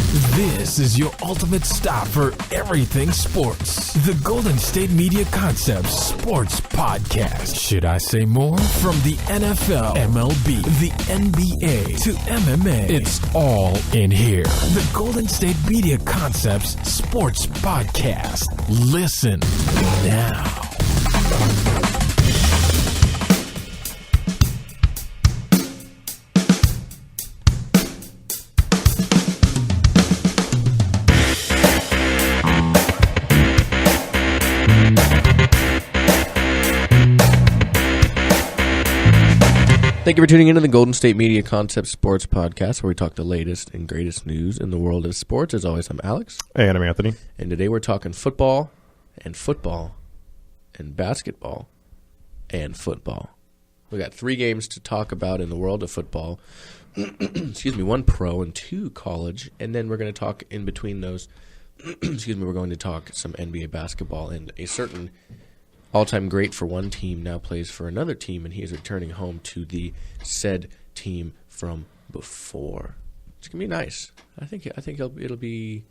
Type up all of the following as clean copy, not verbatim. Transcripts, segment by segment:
This is your ultimate stop for everything sports. The Golden State Media Concepts Sports Podcast. Should I say more? From the NFL, MLB, the NBA to MMA, it's all in here. The Golden State Media Concepts Sports Podcast. Listen now. Thank you for tuning into the Golden State Media Concept Sports Podcast, where we talk the latest and greatest news in the world of sports. As always, I'm Alex. And I'm Anthony. And today we're talking football and basketball and football. We got 3 games to talk about in the world of football. Excuse me, 1 pro and 2 college. And then we're going to talk in between those. We're going to talk some NBA basketball, and a certain all-time great for one team now plays for another team, and he is returning home to the said team from before. It's gonna be nice. I think it'll be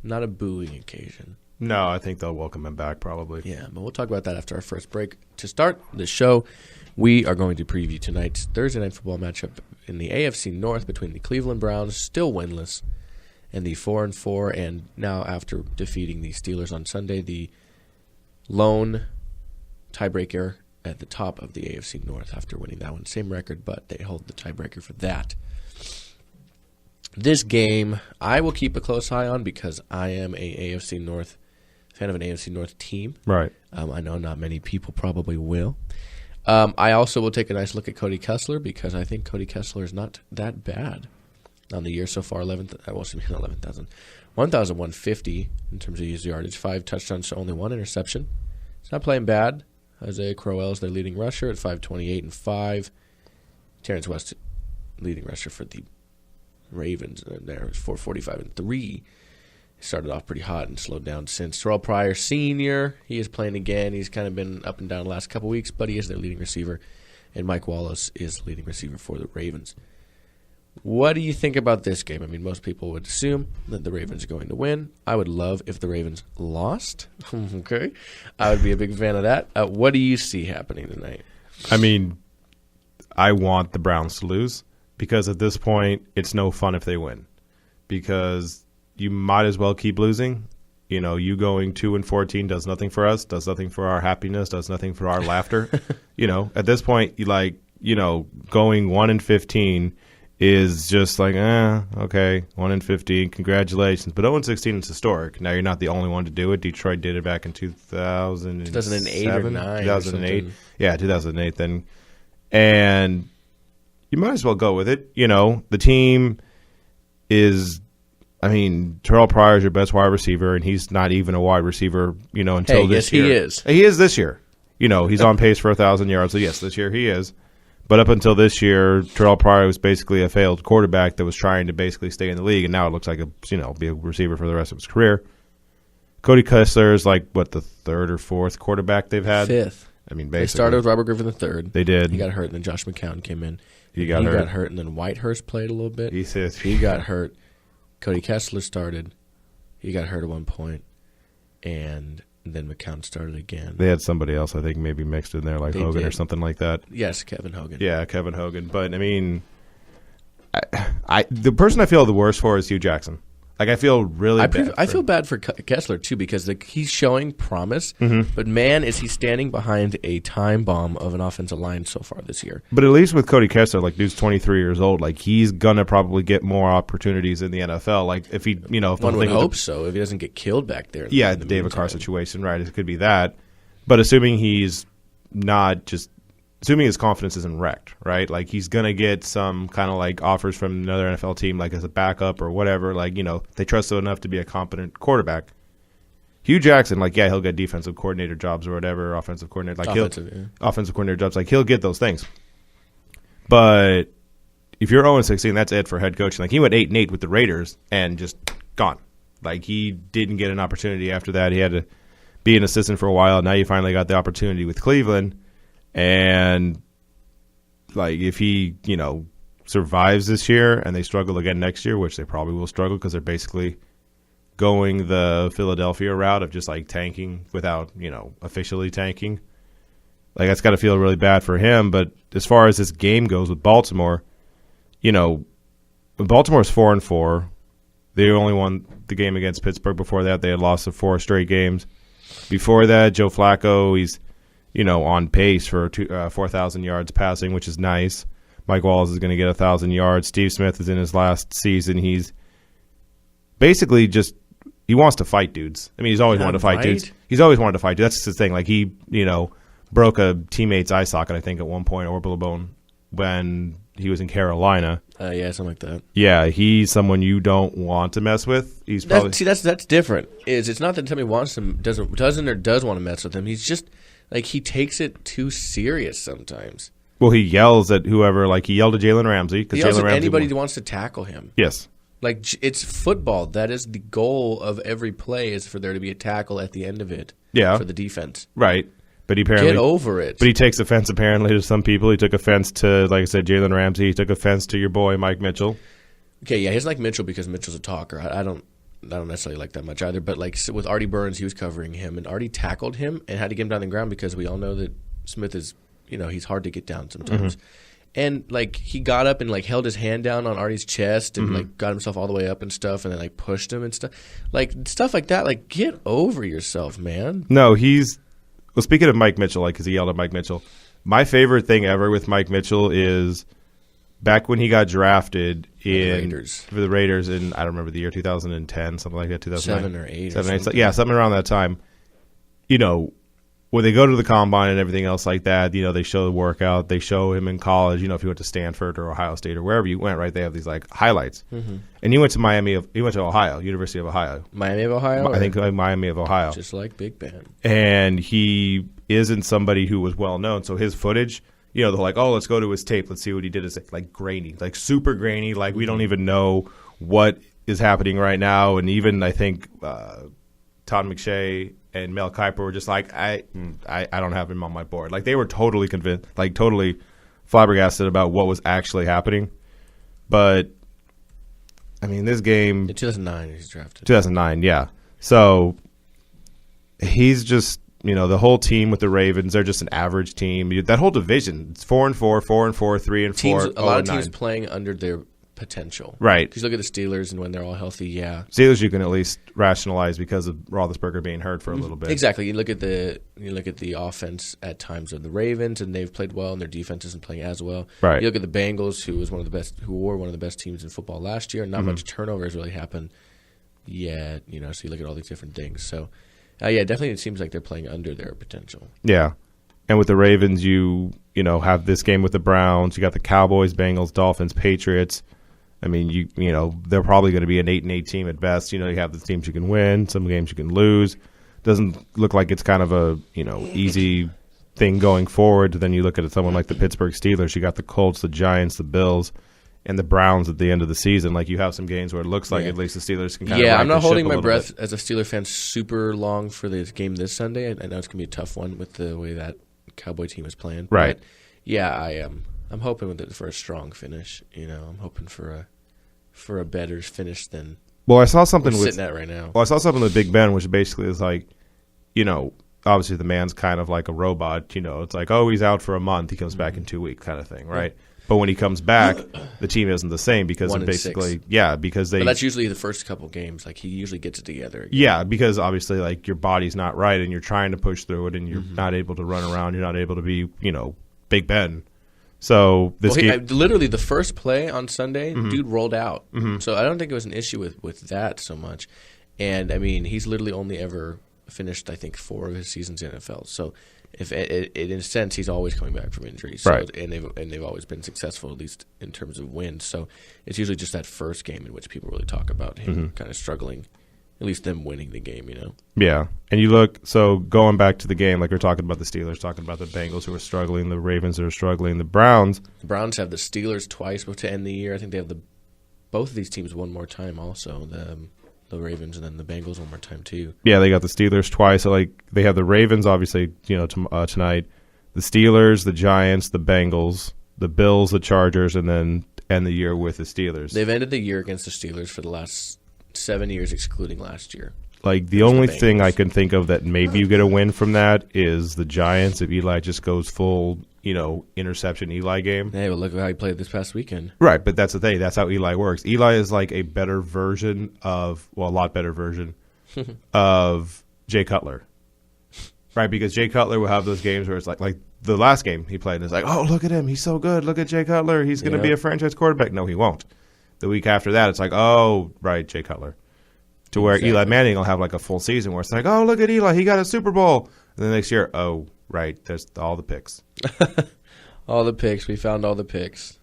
not a booing occasion. No, I think they'll welcome him back probably. Yeah, but we'll talk about that after our first break. To start the show, we are going to preview tonight's Thursday night football matchup in the AFC North between the Cleveland Browns, still winless, and the 4-4, and now after defeating the Steelers on Sunday, the lone tiebreaker at the top of the AFC North after winning that one. Same record, but they hold the tiebreaker for that. This game, I will keep a close eye on because I am a fan of an AFC North team. Right. I know not many people probably will. I also will take a nice look at Cody Kessler because I think Cody Kessler is not that bad on the year so far. 1,150 in terms of user yardage, 5 touchdowns to only 1 interception. It's not playing bad. Isaiah Crowell is their leading rusher at 528 and 5. Terrence West, leading rusher for the Ravens, and there is 445 and 3. He started off pretty hot and slowed down since. Terrell Pryor Sr., he is playing again. He's kind of been up and down the last couple weeks, but he is their leading receiver. And Mike Wallace is the leading receiver for the Ravens. What do you think about this game? I mean, most people would assume that the Ravens are going to win. I would love if the Ravens lost. Okay. I would be a big fan of that. What do you see happening tonight? I mean, I want the Browns to lose because at this point, it's no fun if they win because you might as well keep losing. You know, you going 2-14 does nothing for us, does nothing for our happiness, does nothing for our laughter. You know, at this point, going 1-15 is just like, okay, 1-15, congratulations. But 0-16 is historic. Now you're not the only one to do it. Detroit did it back in 2008 or 9 2008. Yeah, 2008 then. And you might as well go with it. You know, the team is, Terrell Pryor is your best wide receiver, and he's not even a wide receiver, until this year. He is. He is this year. He's on pace for 1,000 yards. So, yes, this year he is. But up until this year, Terrell Pryor was basically a failed quarterback that was trying to basically stay in the league, and now it looks like be a receiver for the rest of his career. Cody Kessler is the 3rd or 4th quarterback they've had? 5th. Basically. They started with Robert Griffin III. They did. He got hurt, and then Josh McCown came in. He got hurt, and then Whitehurst played a little bit. He got hurt. Cody Kessler started. He got hurt at one point, and then McCown started again. They had somebody else, I think, maybe mixed in there, like Hogan or something like that. Yes, Kevin Hogan. Yeah, Kevin Hogan. But, the person I feel the worst for is Hugh Jackson. I feel really bad. I feel bad for Kessler, too, because he's showing promise, but, man, is he standing behind a time bomb of an offensive line so far this year. But at least with Cody Kessler, dude's 23 years old. He's going to probably get more opportunities in the NFL. If he, if one would hope so, if he doesn't get killed back there. Yeah, the David Carr situation, right? It could be that. But assuming he's not just – assuming his confidence isn't wrecked, right? He's going to get some kind of offers from another NFL team, as a backup or whatever. They trust him enough to be a competent quarterback. Hugh Jackson, he'll get defensive coordinator jobs or whatever, offensive coordinator. Offensive coordinator jobs. He'll get those things. But if you're 0-16, that's it for head coaching. He went 8-8 with the Raiders and just gone. He didn't get an opportunity after that. He had to be an assistant for a while. Now you finally got the opportunity with Cleveland. And, if he, survives this year and they struggle again next year, which they probably will struggle because they're basically going the Philadelphia route of just like tanking without, officially tanking. Like, that's got to feel really bad for him. But as far as this game goes with Baltimore, when Baltimore's 4-4, they only won the game against Pittsburgh. Before that, they had lost 4 straight games. Before that, Joe Flacco, he's, on pace for 4,000 yards passing, which is nice. Mike Wallace is going to get 1,000 yards. Steve Smith is in his last season. He's basically just he wants to fight dudes. I mean, he's always wanted to fight dudes. He's always wanted to fight dudes. That's his thing. Like, he, broke a teammate's eye socket, I think, at one point, orbital bone, when he was in Carolina. Yeah, something like that. Yeah, he's someone you don't want to mess with. He's probably that's different. It's not that somebody wants to doesn't or does want to mess with him. He's just like he takes it too serious sometimes. Well, he yells at whoever. Like, he yelled at Jalen Ramsey because he yells Jalen at Ramsey anybody who wants to tackle him. Yes. Like, it's football. That is the goal of every play, is for there to be a tackle at the end of it. Yeah. For the defense. Right. But he apparently get over it. But he takes offense apparently to some people. He took offense to, like I said, Jalen Ramsey. He took offense to your boy Mike Mitchell. Okay, yeah, he's like Mitchell because Mitchell's a talker. I don't necessarily like that much either. But like with Artie Burns, he was covering him, and Artie tackled him and had to get him down on the ground because we all know that Smith is, he's hard to get down sometimes. Mm-hmm. And like he got up and like held his hand down on Artie's chest and like got himself all the way up and stuff, and then like pushed him and stuff, like stuff like that. Like, get over yourself, man. No, well, speaking of Mike Mitchell, like, because he yelled at Mike Mitchell, my favorite thing ever with Mike Mitchell is back when he got drafted for the Raiders in, I don't remember the year, 2010, something like that, 2009. 7 or 8. 7, 8, yeah, something around that time. When they go to the combine and everything else like that, they show the workout. They show him in college, if you went to Stanford or Ohio State or wherever you went, right, they have these, like, highlights. Mm-hmm. And he went to Ohio, University of Ohio. Miami of Ohio? I think Miami of Ohio. Just like Big Ben. And he isn't somebody who was well known. So his footage, they're like, oh, let's go to his tape. Let's see what he did. It's like grainy, like super grainy. Like, we don't even know what is happening right now. And even I think Todd McShay and Mel Kiper were just like, I don't have him on my board. Like, they were totally convinced, like totally flabbergasted about what was actually happening. But I mean, this game in 2009 he's drafted. 2009, yeah. So he's just, the whole team with the Ravens, they're just an average team. That whole division, it's 4-4, 4-4, 3-4. A lot of teams playing under their potential. Right. Because look at the Steelers, and when they're all healthy, yeah. Steelers you can at least rationalize because of Roethlisberger being hurt for a little bit. Exactly. You look at the offense at times of the Ravens, and they've played well, and their defense isn't playing as well. Right. You look at the Bengals, who were one of the best teams in football last year, and not much turnover has really happened yet. So you look at all these different things. So, yeah, definitely it seems like they're playing under their potential. Yeah. And with the Ravens, you have this game with the Browns. You got the Cowboys, Bengals, Dolphins, Patriots. I mean, they're probably going to be an 8-8 team at best. You have the teams you can win, some games you can lose. Doesn't look like it's kind of a easy thing going forward. Then you look at someone like the Pittsburgh Steelers. You got the Colts, the Giants, the Bills, and the Browns at the end of the season. Like, you have some games where it looks like at least the Steelers can kind of I'm not holding my breath as a Steeler fan super long for this game this Sunday. I know it's going to be a tough one with the way that Cowboy team is playing. Right. But yeah, I am. I'm hoping for a strong finish. I'm hoping for a better finish than I saw something we're sitting at right now. Well, I saw something with Big Ben, which basically is like, obviously the man's kind of like a robot. It's like, oh, he's out for a month, he comes back in 2 weeks, kind of thing, right? Yeah. But when he comes back, the team isn't the same because of basically, 6. yeah, because they. But that's usually the first couple games. Like, he usually gets it together again. Yeah, because obviously, like, your body's not right, and you're trying to push through it, and you're not able to run around. You're not able to be, Big Ben. So this game, literally the first play on Sunday, dude rolled out. So I don't think it was an issue with that so much. And I mean, he's literally only ever finished, I think, 4 of his seasons in the NFL. So if in a sense, he's always coming back from injury. So, right. And they've always been successful, at least in terms of wins. So it's usually just that first game in which people really talk about him kind of struggling. At least them winning the game, Yeah. And you look, so going back to the game, like we're talking about the Steelers, talking about the Bengals who are struggling, the Ravens who are struggling, the Browns. The Browns have the Steelers twice to end the year. I think they have both of these teams one more time also, the Ravens and then the Bengals one more time too. Yeah, they got the Steelers twice. So, like, they have the Ravens, obviously, tonight, the Steelers, the Giants, the Bengals, the Bills, the Chargers, and then end the year with the Steelers. They've ended the year against the Steelers for the last 7 years, excluding last year. Like, the only thing I can think of that maybe you get a win from that is the Giants if Eli just goes full, interception Eli game. Hey, well, look at how he played this past weekend. Right, but that's the thing. That's how Eli works. Eli is like a better version a lot better version of Jay Cutler. Right, because Jay Cutler will have those games where it's like the last game he played, and it's like, oh, look at him. He's so good. Look at Jay Cutler. He's going to be a franchise quarterback. No, he won't. The week after that, it's like, oh, right, Jay Cutler. To where Eli Manning will have like a full season where it's like, oh, look at Eli. He got a Super Bowl. And the next year, oh, right, there's all the picks. All the picks. We found all the picks.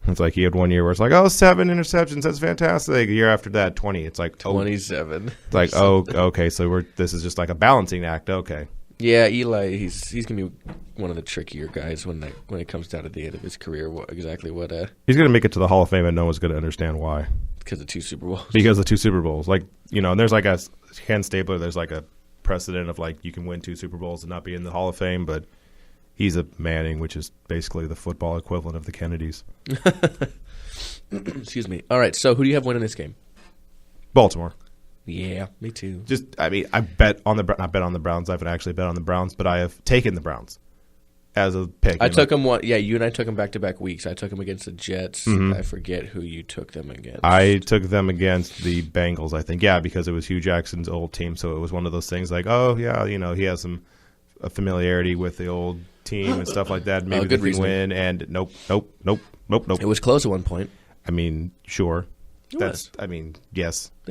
It's like he had 1 year where it's like, 7 interceptions. That's fantastic. A year after that, 20. It's like 27. It's like, oh, okay, so this is just like a balancing act. Okay. Yeah, Eli, he's gonna be one of the trickier guys when it comes down to the end of his career. He's gonna make it to the Hall of Fame, and no one's gonna understand why. Because of 2 Super Bowls. Because of 2 Super Bowls, and there's like a Ken Stapler. There's like a precedent of like you can win 2 Super Bowls and not be in the Hall of Fame, but he's a Manning, which is basically the football equivalent of the Kennedys. Excuse me. All right, so who do you have winning this game? Baltimore. Yeah, me too. I bet on not bet on the Browns. I haven't actually bet on the Browns, but I have taken the Browns as a pick. I took them one. Yeah, you and I took them back-to-back weeks. I took them against the Jets. Mm-hmm. I forget who you took them against. I took them against the Bengals, I think. Yeah, because it was Hugh Jackson's old team, so it was one of those things like, oh, yeah, he has some familiarity with the old team and stuff like that. Maybe they can win, and nope. It was close at one point. I mean, sure. Yes. They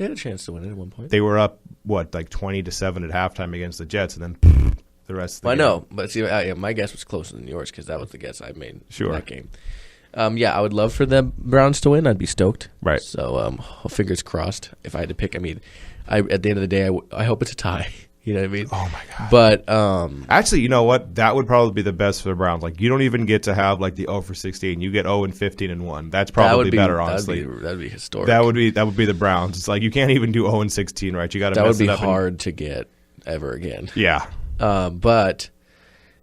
had a chance to win it at one point. They were up, 20-7 at halftime against the Jets, and then the rest of the game. I know, but see, my guess was closer than yours because that was the guess I made in that game. I would love for the Browns to win. I'd be stoked. Right. So, fingers crossed. If I had to pick, at the end of the day, I hope it's a tie. You know what I mean? Oh, my God. But actually, you know what? That would probably be the best for the Browns. Like, you don't even get to have, the 0-16. You get 0-15-1. That's probably better, honestly. That would be historic. That would be the Browns. It's like you can't even do 0-16, right? You got to mess it up. That would be hard to get ever again. Yeah. But,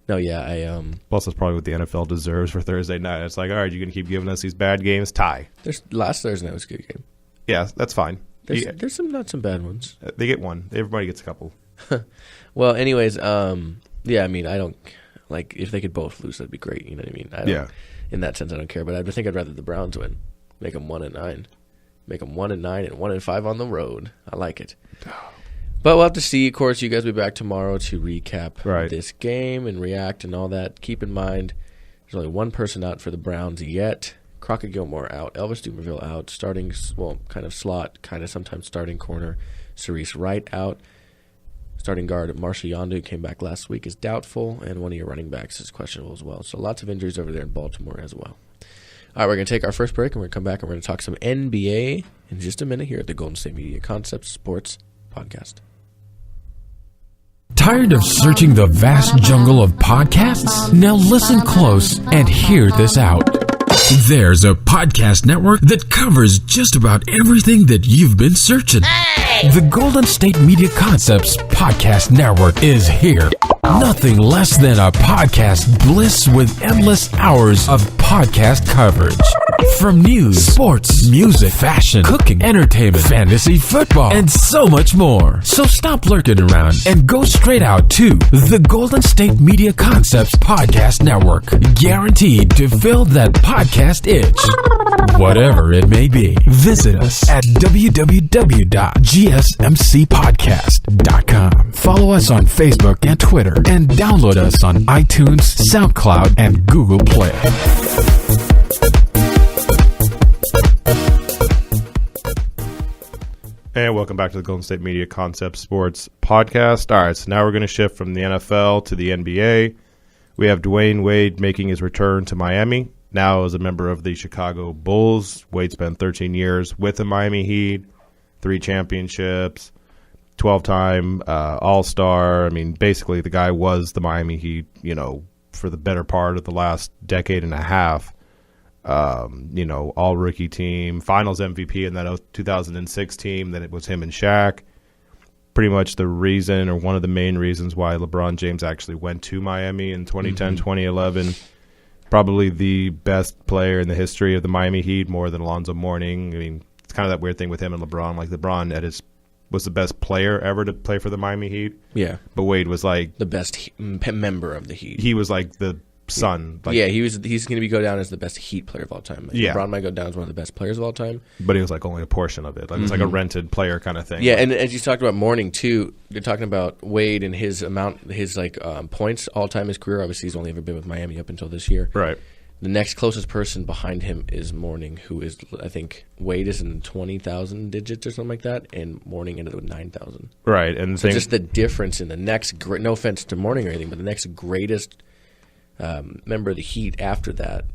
no, yeah, Plus, that's probably what the NFL deserves for Thursday night. It's like, all right, you're going to keep giving us these bad games? Tie. Last Thursday night was a good game. Yeah, that's fine. There's not some bad ones. They get one. Everybody gets a couple. Well, anyways, I don't if they could both lose, that'd be great. You know what I mean? In that sense, I don't care. But I think I'd rather the Browns win, make them 1-9, make them 1-9 and 1-5 on the road. I like it. But we'll have to see. Of course, you guys will be back tomorrow to recap this game and react and all that. Keep in mind, there's only one person out for the Browns yet. Crockett Gilmore out, Elvis Dumerville out, starting kind of slot, kind of sometimes starting corner. Cerise Wright out. Starting guard Marshall Yondu came back last week, is doubtful, and one of your running backs is questionable as well. So lots of injuries over there in Baltimore as well. All right, we're going to take our first break, and we're going to come back, and we're going to talk some NBA in just a minute here at the Golden State Media Concepts Sports Podcast. Tired of searching the vast jungle of podcasts? Now listen close and hear this out. There's a podcast network that covers just about everything that you've been searching. The Golden State Media Concepts Podcast Network is here. Nothing less than a podcast bliss with endless hours of podcast coverage. From news, sports, music, fashion, cooking, entertainment, fantasy, football, and so much more. So stop lurking around and go straight out to the Golden State Media Concepts Podcast Network. Guaranteed to fill that podcast itch. Whatever it may be. Visit us at www.gsmcpodcast.com. Follow us on Facebook and Twitter, and download us on iTunes, SoundCloud, and Google Play. And welcome back to the Golden State Media Concepts Sports Podcast. All right, so now we're going to shift from the NFL to the NBA. We have Dwayne Wade making his return to Miami. Now as a member of the Chicago Bulls. Wade spent 13 years with the Miami Heat, 3 championships, 12-time All-Star. I mean, basically the guy was the Miami Heat, for the better part of the last decade and a half. All-rookie team, finals MVP in that 2006 team. Then it was him and Shaq. Pretty much the reason, or one of the main reasons, why LeBron James actually went to Miami in 2010, 2011. probably the best player in the history of the Miami Heat, more than Alonzo Mourning. I mean, it's kind of that weird thing with him and LeBron. Like, LeBron was the best player ever to play for the Miami Heat. Yeah. But Wade was like the best member of the Heat. He was like the son. Like, he's going to go down as the best Heat player of all time. Like, LeBron might go down as one of the best players of all time. But he was like only a portion of it. Like, it's like a rented player kind of thing. Yeah, and as you talked about Mourning too, you're talking about Wade and his points all time, his career. Obviously, he's only ever been with Miami up until this year. Right. The next closest person behind him is Mourning, who is, I think, Wade is in 20,000 digits or something like that, and Mourning ended with 9,000. Right, and so just the difference in the next, no offense to Mourning or anything, but the next greatest member of the Heat after that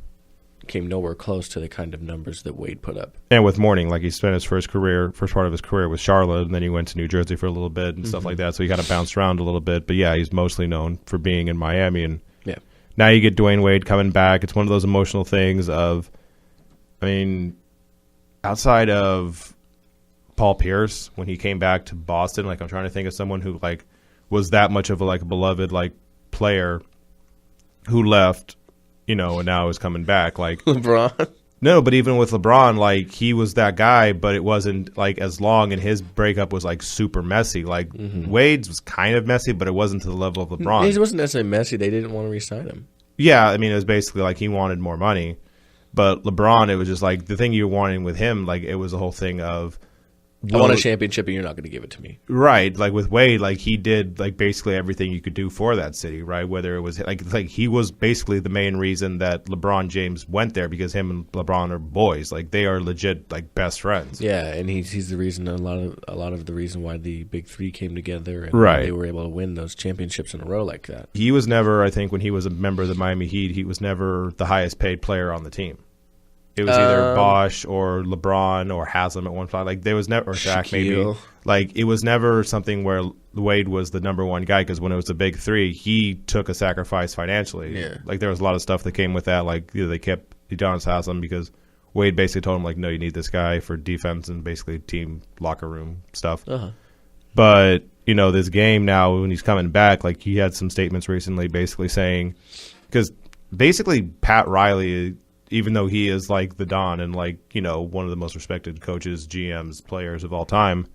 came nowhere close to the kind of numbers that Wade put up. And with Mourning, like, he spent his first part of his career with Charlotte, and then he went to New Jersey for a little bit and stuff like that, so he kind of bounced around a little bit. But yeah, he's mostly known for being in Miami, and now you get Dwayne Wade coming back. It's one of those emotional things of, I mean, outside of Paul Pierce, when he came back to Boston, like, I'm trying to think of someone who, like, was that much of a beloved, like, player who left, and now is coming back. Like, LeBron? No, but even with LeBron, like, he was that guy, but it wasn't, like, as long, and his breakup was, like, super messy. Like, Wade's was kind of messy, but it wasn't to the level of LeBron. It wasn't necessarily messy. They didn't want to re-sign him. Yeah, I mean, it was basically, like, he wanted more money. But LeBron, it was just, like, the thing you were wanting with him, like, it was the whole thing of, I want a championship, and you're not going to give it to me. Right. Like, with Wade, like, he did, like, basically everything you could do for that city, right? Whether it was, like he was basically the main reason that LeBron James went there, because him and LeBron are boys. Like, they are legit, like, best friends. Yeah, and he's the reason, a lot of the reason why the Big Three came together and why they were able to win those championships in a row like that. He was never, I think, when he was a member of the Miami Heat, he was never the highest paid player on the team. It was either Bosh or LeBron or Haslam at one point. Like, there was never, or Shaq maybe. Like, it was never something where Wade was the number one guy, because when it was the Big Three, he took a sacrifice financially. Yeah. Like, there was a lot of stuff that came with that. Like, they kept Udonis Haslam because Wade basically told him, like, no, you need this guy for defense and basically team locker room stuff. But, this game now, when he's coming back, like, he had some statements recently basically saying, because basically Pat Riley, even though he is, like, the Don and, like, one of the most respected coaches, GMs, players of all time,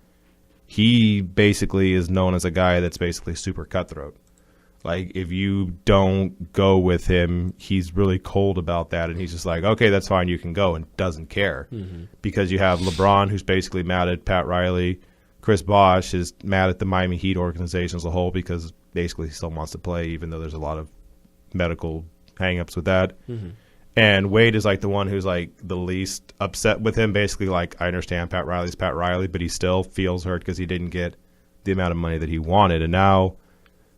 he basically is known as a guy that's basically super cutthroat. Like, if you don't go with him, he's really cold about that, and he's just like, okay, that's fine, you can go, and doesn't care. Because you have LeBron, who's basically mad at Pat Riley. Chris Bosh is mad at the Miami Heat organization as a whole, because basically he still wants to play, even though there's a lot of medical hang-ups with that. And Wade is, like, the one who's, like, the least upset with him. Basically, like, I understand Pat Riley's Pat Riley, but he still feels hurt because he didn't get the amount of money that he wanted. And now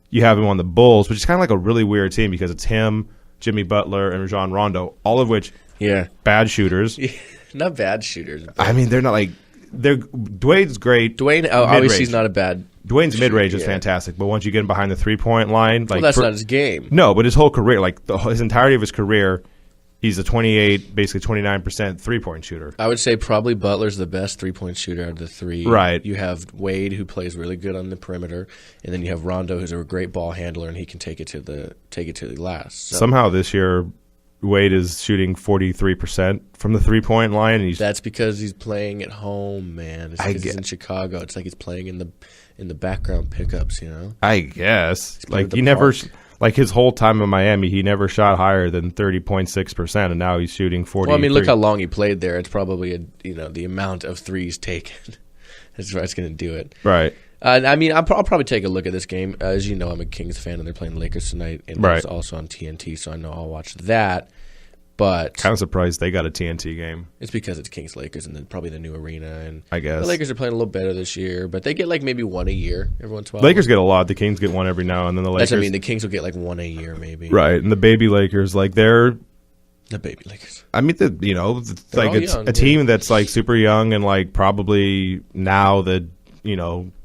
you have him on the Bulls, which is kind of like a really weird team, because it's him, Jimmy Butler, and Rajon Rondo, all of which bad shooters. Not bad shooters. I mean, they're not, like, Dwayne's great. Dwayne, obviously, he's not a bad. Dwayne's mid-range is fantastic, but once you get him behind the three-point line, like, that's not his game. No, but his whole career, like, his entirety of his career, he's a 28, basically 29% three-point shooter. I would say probably Butler's the best three-point shooter out of the three. Right. You have Wade, who plays really good on the perimeter, and then you have Rondo, who's a great ball handler, and he can take it to the glass. So. Somehow this year, Wade is shooting 43% from the three-point line, and that's because he's playing at home, man. It's because he's in Chicago. It's like he's playing in the background pickups, I guess. Like, he never. Like, his whole time in Miami, he never shot higher than 30.6%, and now he's shooting 40%. Well, I mean, look how long he played there. It's probably the amount of threes taken. That's what's going to do it. Right. I mean, I'll probably take a look at this game. As you know, I'm a Kings fan, and they're playing the Lakers tonight, and it's also on TNT, so I know I'll watch that. But kind of surprised they got a TNT game. It's because it's Kings Lakers, and then probably the new arena. And I guess the Lakers are playing a little better this year, but they get like maybe one a year every once in a while. Lakers get a lot. The Kings get one every now and then. The Lakers. That's what I mean. The Kings will get like one a year, maybe. Right, and the baby Lakers, like they're the baby Lakers. I mean, it's like it's young, a team that's like super young, and like probably now that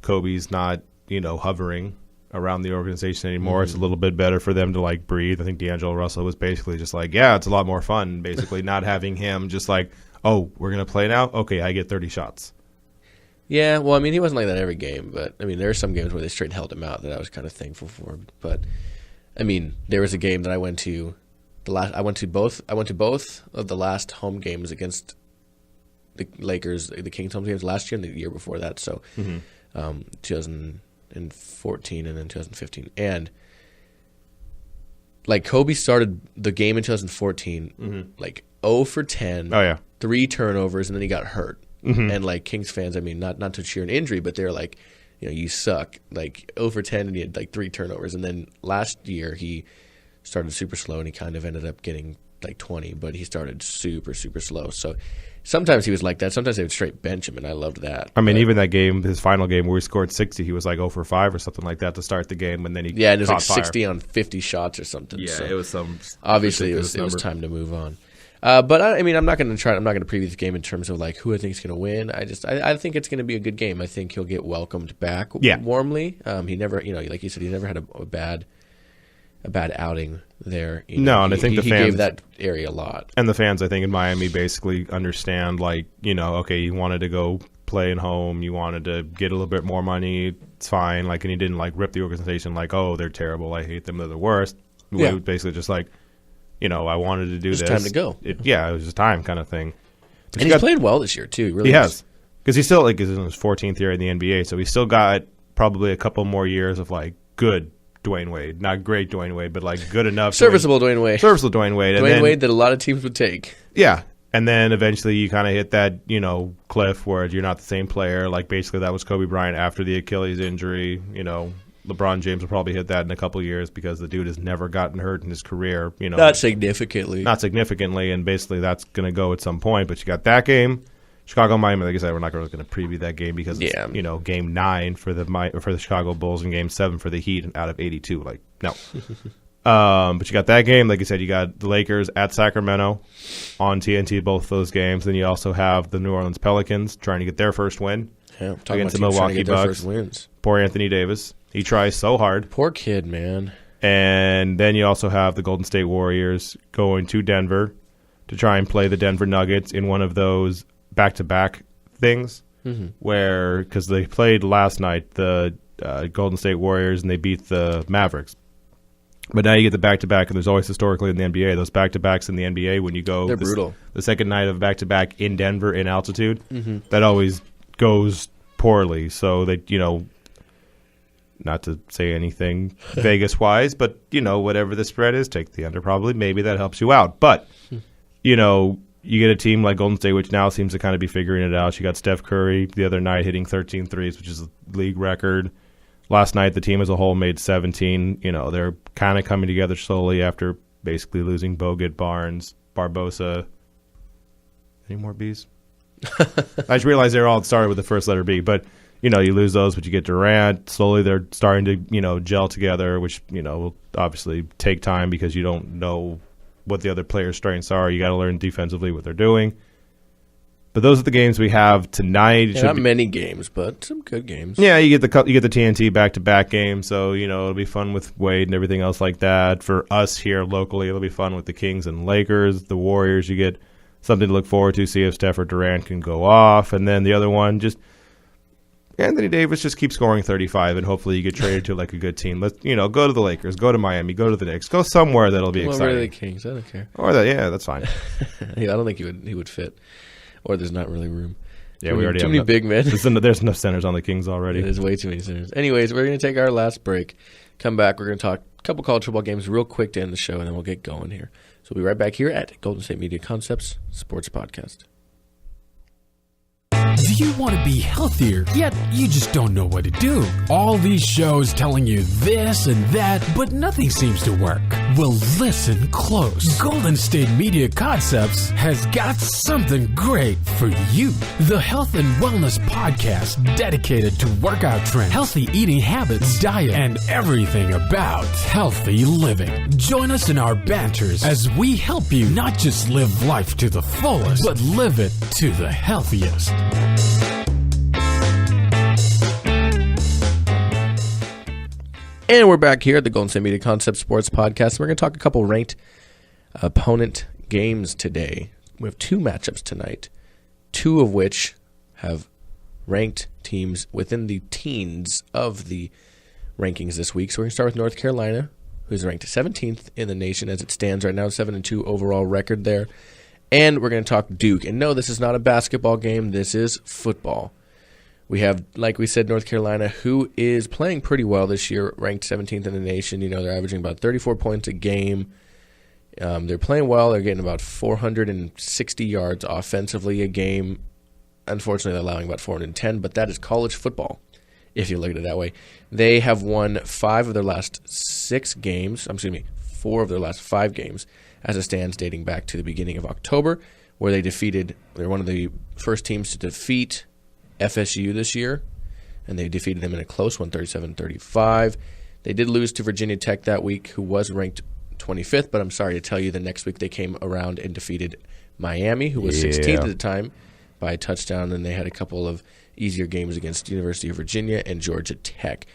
Kobe's not hovering around the organization anymore. It's a little bit better for them to like breathe. I think D'Angelo Russell was basically just like, yeah, it's a lot more fun basically not having him just like, oh, we're going to play now? Okay, I get 30 shots. Yeah, well, I mean, he wasn't like that every game, but I mean, there are some games where they straight held him out that I was kind of thankful for. But I mean, there was a game that I went to I went to both of the last home games against the Lakers, the Kings home games last year and the year before that. So 2014 and then 2015. And like Kobe started the game in 2014 like 0 for 10. Oh yeah. 3 turnovers, and then he got hurt. And like Kings fans, I mean, not to cheer an injury, but they're like, you suck. Like 0 for 10, and he had like 3 turnovers. And then last year he started super slow, and he kind of ended up getting like 20, but he started super, super slow. So sometimes he was like that. Sometimes they would straight bench him, and I loved that. I mean, even that game, his final game where he scored 60, he was like 0 for 5 or something like that to start the game, and then he and it was like fire. 60 on 50 shots or something. Yeah, so it was some. Obviously, it was time to move on. But I mean, I'm not going to preview this game in terms of like who I think is going to win. I think it's going to be a good game. I think he'll get welcomed back warmly. He never, like you said, he never had a bad outing there. And I think the fans gave that area a lot. And the fans, I think, in Miami basically understand, like, okay, you wanted to go play at home, you wanted to get a little bit more money, it's fine. Like, and he didn't like rip the organization like, oh, they're terrible, I hate them, they're the worst. Yeah. It was basically just like, I wanted to do this. It's time to go. It was just time kind of thing. But and he's played well this year too. Really he has, because he's still is in his 14th year in the NBA, so he's still got probably a couple more years of like good Dwayne Wade, not great Dwayne Wade, but like good enough. Serviceable Dwayne Wade. Serviceable Dwayne Wade. Dwayne Wade that a lot of teams would take. Yeah. And then eventually you kind of hit that, cliff where you're not the same player. Like basically that was Kobe Bryant after the Achilles injury. LeBron James will probably hit that in a couple of years because the dude has never gotten hurt in his career. Not significantly. And basically that's going to go at some point. But you got that game. Chicago, Miami, like I said, we're not really going to preview that game because it's, game 9 for the Chicago Bulls and game 7 for the Heat out of 82. Like, no. But you got that game. Like I said, you got the Lakers at Sacramento on TNT, both those games. Then you also have the New Orleans Pelicans trying to get their first win against the Milwaukee Bucks. Poor Anthony Davis. He tries so hard. Poor kid, man. And then you also have the Golden State Warriors going to Denver to try and play the Denver Nuggets in one of those back-to-back things where, because they played last night, the Golden State Warriors, and they beat the Mavericks. But now you get the back-to-back, and there's always historically in the NBA, those back-to-backs in the NBA when you go they're brutal. The second night of back-to-back in Denver in altitude, that always goes poorly. So they, not to say anything Vegas-wise, but, whatever the spread is, take the under probably. Maybe that helps you out. But, you get a team like Golden State, which now seems to kind of be figuring it out. You got Steph Curry the other night hitting 13 threes, which is a league record. Last night, the team as a whole made 17. They're kind of coming together slowly after basically losing Bogut, Barnes, Barbosa. Any more Bs? I just realized they're all started with the first letter B. But, you lose those, but you get Durant. Slowly they're starting to, gel together, which, will obviously take time because you don't know what the other players' strengths are. You got to learn defensively what they're doing. But those are the games we have tonight. Yeah, not many games, but some good games. Yeah, you get the TNT back-to-back game, so it'll be fun with Wade and everything else like that. For us here locally, it'll be fun with the Kings and Lakers. The Warriors, you get something to look forward to, see if Steph or Durant can go off. And then the other one, just Anthony Davis just keeps scoring 35, and hopefully you get traded to like a good team. Let's go to the Lakers, go to Miami, go to the Knicks, go somewhere that'll be exciting. Or the Kings, I don't care. Or that's fine. I don't think he would fit, or there's not really room. Yeah, we already too have many big men. There's enough centers on the Kings already. There's way too many centers. Anyways, we're going to take our last break. Come back. We're going to talk a couple college football games real quick to end the show, and then we'll get going here. So we'll be right back here at Golden State Media Concepts Sports Podcast. Do you want to be healthier, yet you just don't know what to do? All these shows telling you this and that, but nothing seems to work. Well, listen close. Golden State Media Concepts has got something great for you. The Health and Wellness Podcast dedicated to workout trends, healthy eating habits, diet, and everything about healthy living. Join us in our banters as we help you not just live life to the fullest, but live it to the healthiest. And we're back here at the Golden State Media Concept Sports Podcast. We're going to talk a couple ranked opponent games today. We have 2 matchups tonight, 2 of which have ranked teams within the teens of the rankings this week. So we're going to start with North Carolina who's ranked 17th in the nation as it stands right now, 7-2 overall record there. And we're going to talk Duke. And no, this is not a basketball game. This is football. We have, like we said, North Carolina, who is playing pretty well this year, ranked 17th in the nation. You know, they're averaging about 34 points a game. They're playing well. They're getting about 460 yards offensively a game. Unfortunately, they're allowing about 410, but that is college football, if you look at it that way. They have won 4 of their last 5 games, as it stands, dating back to the beginning of October, where they're one of the first teams to defeat FSU this year, and they defeated them in a close one, 37-35. They did lose to Virginia Tech that week, who was ranked 25th, but I'm sorry to tell you the next week they came around and defeated Miami, who was 16th at the time, by a touchdown, and they had a couple of easier games against University of Virginia and Georgia Tech.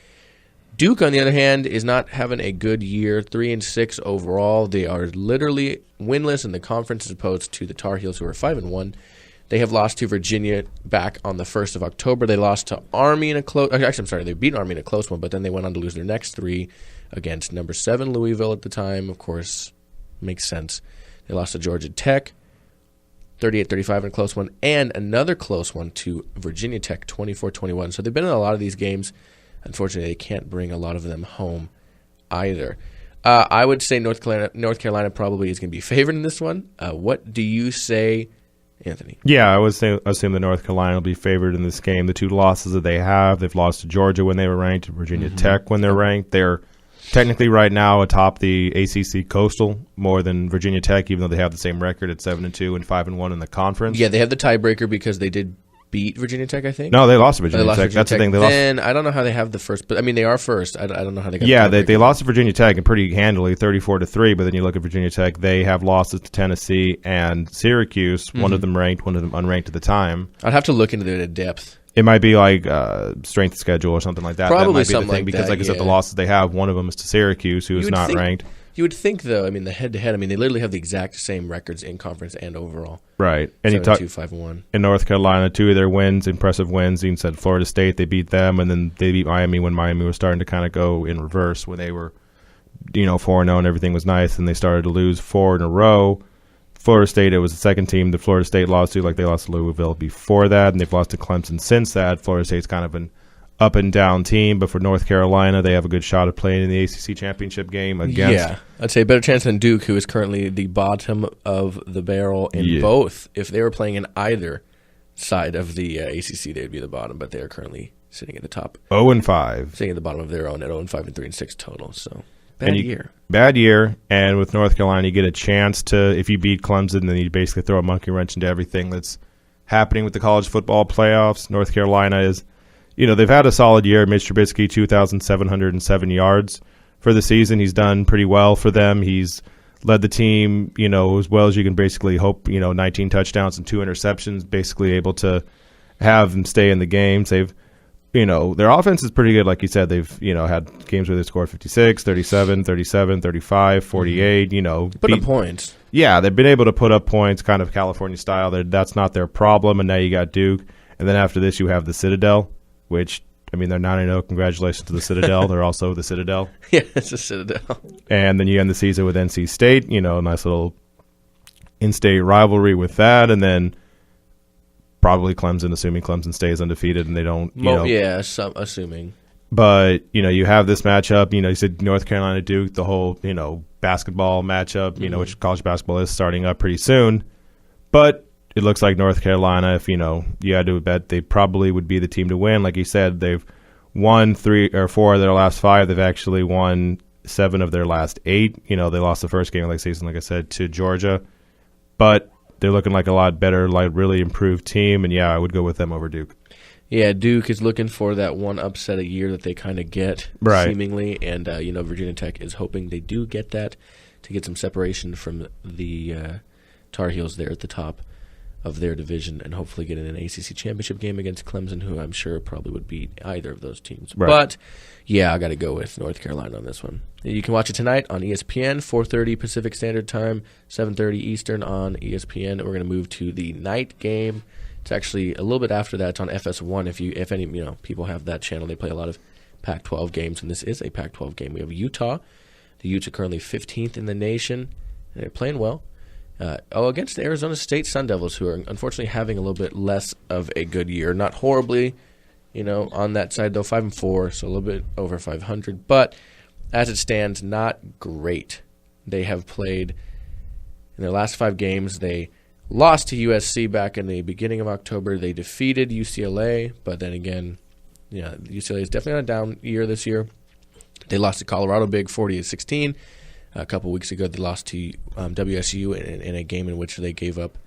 Duke, on the other hand, is not having a good year, 3-6 overall. They are literally winless in the conference as opposed to the Tar Heels, who are 5-1. They have lost to Virginia back on the 1st of October. They lost to Army in a close. Actually, I'm sorry, they beat Army in a close one, but then they went on to lose their next 3 against number 7 Louisville at the time. Of course, makes sense. They lost to Georgia Tech, 38-35 in a close one, and another close one to Virginia Tech, 24-21. So they've been in a lot of these games. Unfortunately, they can't bring a lot of them home either. I would say North Carolina probably is going to be favored in this one. What do you say, Anthony? Yeah, I would assume that North Carolina will be favored in this game. The 2 losses that they have, they've lost to Georgia when they were ranked, Virginia Tech when they're ranked. They're technically right now atop the ACC Coastal more than Virginia Tech, even though they have the same record at 7-2 and 5-1 in the conference. Yeah, they have the tiebreaker because they did beat Virginia Tech, I think. No, they lost to Virginia Tech. That's the thing. Then I don't know how they have the first, but I mean they are first. I don't know how they got. Yeah, they lost to Virginia Tech and pretty handily, 34-3. But then you look at Virginia Tech; they have losses to Tennessee and Syracuse. One of them ranked, one of them unranked at the time. I'd have to look into it in depth. It might be like strength of schedule or something like that. Probably that might be something the thing like because, that, like I said, the losses they have, one of them is to Syracuse, who is not ranked. You would think, though, I mean, the head-to-head, I mean, they literally have the exact same records in conference and overall. Right. And 7-2-5-1. In North Carolina, 2 of their wins, impressive wins. You said Florida State, they beat them, and then they beat Miami when Miami was starting to kind of go in reverse when they were, 4-0 and everything was nice, and they started to lose 4 in a row. Florida State, it was the second team that Florida State lost to, like they lost to Louisville before that, and they've lost to Clemson since that. Florida State's kind of an up and down team, but for North Carolina, they have a good shot of playing in the ACC championship game against. Yeah, I'd say a better chance than Duke, who is currently the bottom of the barrel in both. If they were playing in either side of the ACC, they would be the bottom, but they are currently sitting at the top. 0-5. Sitting at the bottom of their own at 0-5 and 3-6 total. So bad year. Bad year, and with North Carolina, you get a chance to, if you beat Clemson, then you basically throw a monkey wrench into everything that's happening with the college football playoffs. North Carolina is. They've had a solid year. Mitch Trubisky, 2,707 yards for the season. He's done pretty well for them. He's led the team, as well as you can basically hope, 19 touchdowns and 2 interceptions, basically able to have them stay in the games. They've, their offense is pretty good. Like you said, they've, had games where they scored 56, 37, 37, 35, 48, Put up points. Yeah, they've been able to put up points kind of California style. That's not their problem. And now you got Duke. And then after this, you have the Citadel. Which, they're 9-0. Congratulations to the Citadel. They're also the Citadel. Yeah, it's a Citadel. And then you end the season with NC State. A nice little in-state rivalry with that. And then probably Clemson, assuming Clemson stays undefeated and they don't, assuming. But, you have this matchup. You said North Carolina Duke, the whole, basketball matchup, which college basketball is starting up pretty soon. But it looks like North Carolina, if, you had to bet, they probably would be the team to win. Like you said, they've won 3 or 4 of their last 5. They've actually won 7 of their last 8. They lost the first game of the season, like I said, to Georgia. But they're looking like a lot better, like really improved team. And, yeah, I would go with them over Duke. Yeah, Duke is looking for that one upset a year that they kind of get, seemingly. And, Virginia Tech is hoping they do get that to get some separation from the Tar Heels there at the top of their division and hopefully get in an ACC championship game against Clemson, who I'm sure probably would beat either of those teams. Right. But, yeah, I got to go with North Carolina on this one. You can watch it tonight on ESPN, 4:30 Pacific Standard Time, 7:30 Eastern on ESPN. We're going to move to the night game. It's actually a little bit after that. It's on FS1. If any people have that channel, they play a lot of Pac-12 games, and this is a Pac-12 game. We have Utah The Utes are currently 15th in the nation, and they're playing well. Against the Arizona State Sun Devils, who are unfortunately having a little bit less of a good year. Not horribly, on that side, though, 5-4, so a little bit over 500. But as it stands, not great. They have played in their last 5 games. They lost to USC back in the beginning of October. They defeated UCLA, but then again, UCLA is definitely on a down year this year. They lost to Colorado big 40-16. A couple weeks ago, they lost to WSU in a game in which they gave up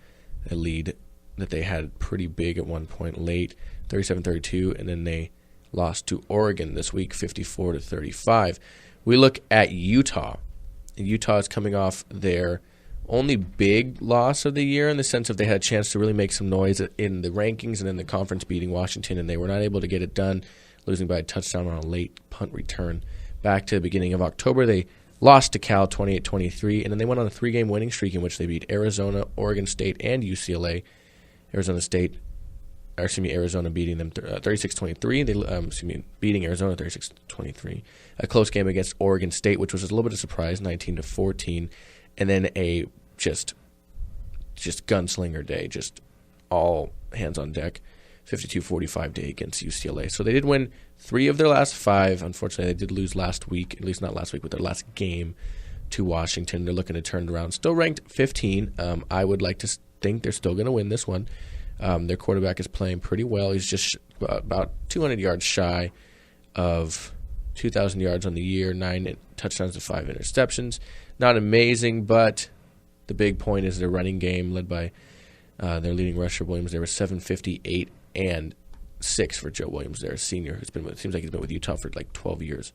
a lead that they had pretty big at one point late, 37-32, and then they lost to Oregon this week, 54-35. We look at Utah. Utah is coming off their only big loss of the year in the sense of they had a chance to really make some noise in the rankings and in the conference beating Washington, and they were not able to get it done, losing by a touchdown on a late punt return. Back to the beginning of October, they lost to Cal 28-23, and then they went on a 3-game winning streak in which they beat Arizona, Oregon State, and UCLA. Arizona beating them 36-23. Beating Arizona 36-23. A close game against Oregon State, which was a little bit of a surprise, 19-14, and then a just gunslinger day, just all hands on deck, 52-45 day against UCLA. So they did win 3 of their last 5. Unfortunately, they did lose last week, at least not last week, but their last game to Washington. They're looking to turn it around. Still ranked 15. I would like to think they're still going to win this one. Their quarterback is playing pretty well. He's just about 200 yards shy of 2,000 yards on the year, 9 touchdowns to 5 interceptions. Not amazing, but the big point is their running game led by their leading rusher, Williams. They were 758 and 6 for Joe Williams, their senior, seems like he's been with Utah for like 12 years.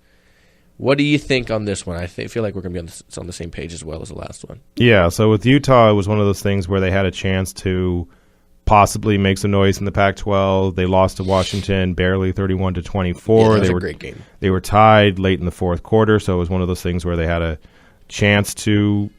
What do you think on this one? I feel like we're going to be on the same page as well as the last one. Yeah, so with Utah, it was one of those things where they had a chance to possibly make some noise in the Pac-12. They lost to Washington barely 31-24. Yeah, that was a great game. They were tied late in the fourth quarter, so it was one of those things where they had a chance to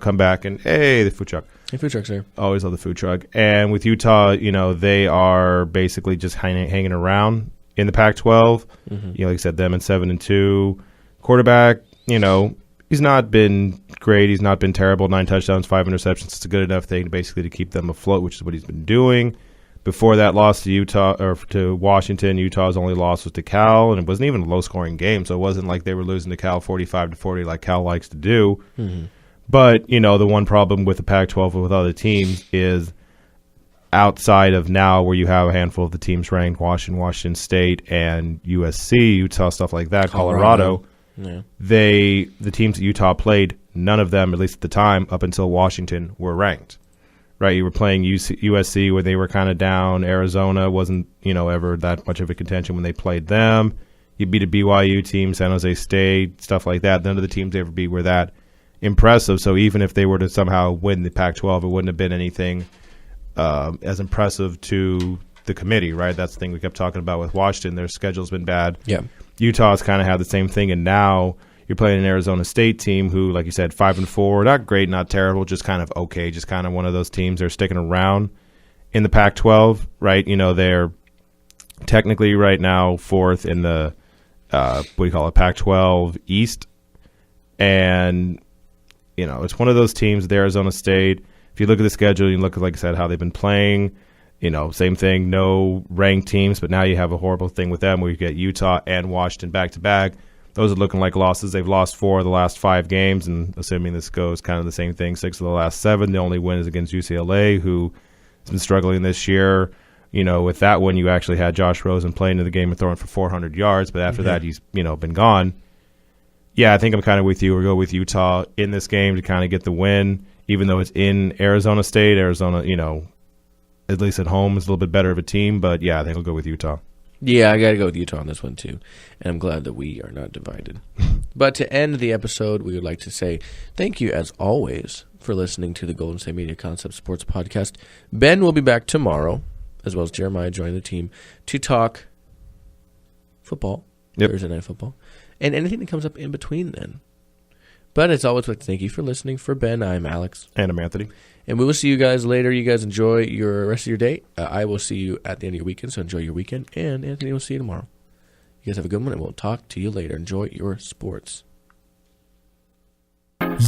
come back and, hey, the food truck. Hey, food truck's there. Always love the food truck. And with Utah, they are basically just hanging around in the Pac-12. Mm-hmm. Like I said, them at 7-2. Quarterback, he's not been great. He's not been terrible. 9 touchdowns, 5 interceptions. It's a good enough thing basically to keep them afloat, which is what he's been doing. Before that loss to Washington, Utah's only loss was to Cal, and it wasn't even a low-scoring game, so it wasn't like they were losing to Cal 45-40 like Cal likes to do. Mm-hmm. But, the one problem with the Pac-12 with other teams is outside of now where you have a handful of the teams ranked, Washington State and USC, Utah, stuff like that, Colorado. Yeah. The teams that Utah played, none of them, at least at the time, up until Washington, were ranked. Right, you were playing USC where they were kind of down. Arizona wasn't, ever that much of a contention when they played them. You beat a BYU team, San Jose State, stuff like that. None of the teams they ever beat were that impressive. So even if they were to somehow win the Pac-12, it wouldn't have been anything as impressive to the committee, right? That's the thing we kept talking about with Washington. Their schedule's been bad. Yeah. Utah's kind of had the same thing, and now you're playing an Arizona State team who, like you said, 5-4, not great, not terrible, just kind of okay, just kind of one of those teams. They're sticking around in the Pac-12, right? They're technically right now 4th in the Pac-12 East, and it's one of those teams, the Arizona State. If you look at the schedule, you look at, like I said, how they've been playing. Same thing, no ranked teams, but now you have a horrible thing with them where you get Utah and Washington back-to-back. Those are looking like losses. They've lost 4 of the last 5 games, and assuming this goes kind of the same thing, 6 of the last 7. The only win is against UCLA, who has been struggling this year. With that one, you actually had Josh Rosen playing in the game and throwing for 400 yards, but after that, he's been gone. Yeah, I think I'm kind of with you. We'll go with Utah in this game to kind of get the win, even though it's in Arizona State. Arizona, at least at home, is a little bit better of a team, but yeah, I think I'll go with Utah. Yeah, I got to go with Utah on this one, too. And I'm glad that we are not divided. But to end the episode, we would like to say thank you, as always, for listening to the Golden State Media Concept Sports Podcast. Ben will be back tomorrow, as well as Jeremiah joining the team, to talk football, Thursday Night Football, and anything that comes up in between then. But as always, I'd like to thank you for listening. For Ben, I'm Alex. And I'm Anthony. And we will see you guys later. You guys enjoy your rest of your day. I will see you at the end of your weekend, so enjoy your weekend. And Anthony will see you tomorrow. You guys have a good one, and we'll talk to you later. Enjoy your sports.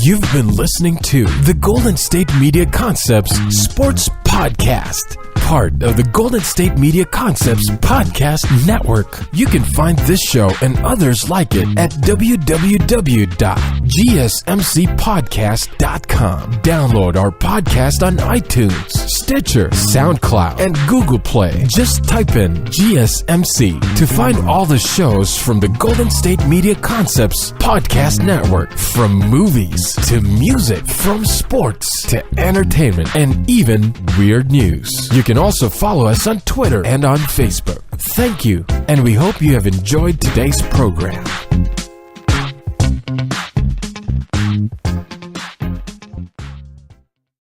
You've been listening to the Golden State Media Concepts Sports Podcast, part of the Golden State Media Concepts Podcast Network. You can find this show and others like it at www.gsmcpodcast.com. Download our podcast on iTunes, Stitcher, SoundCloud, and Google Play. Just type in GSMC to find all the shows from the Golden State Media Concepts Podcast Network. From movies to music, from sports to entertainment, and even weird news. You can also follow us on Twitter and on Facebook. Thank you, and we hope you have enjoyed today's program.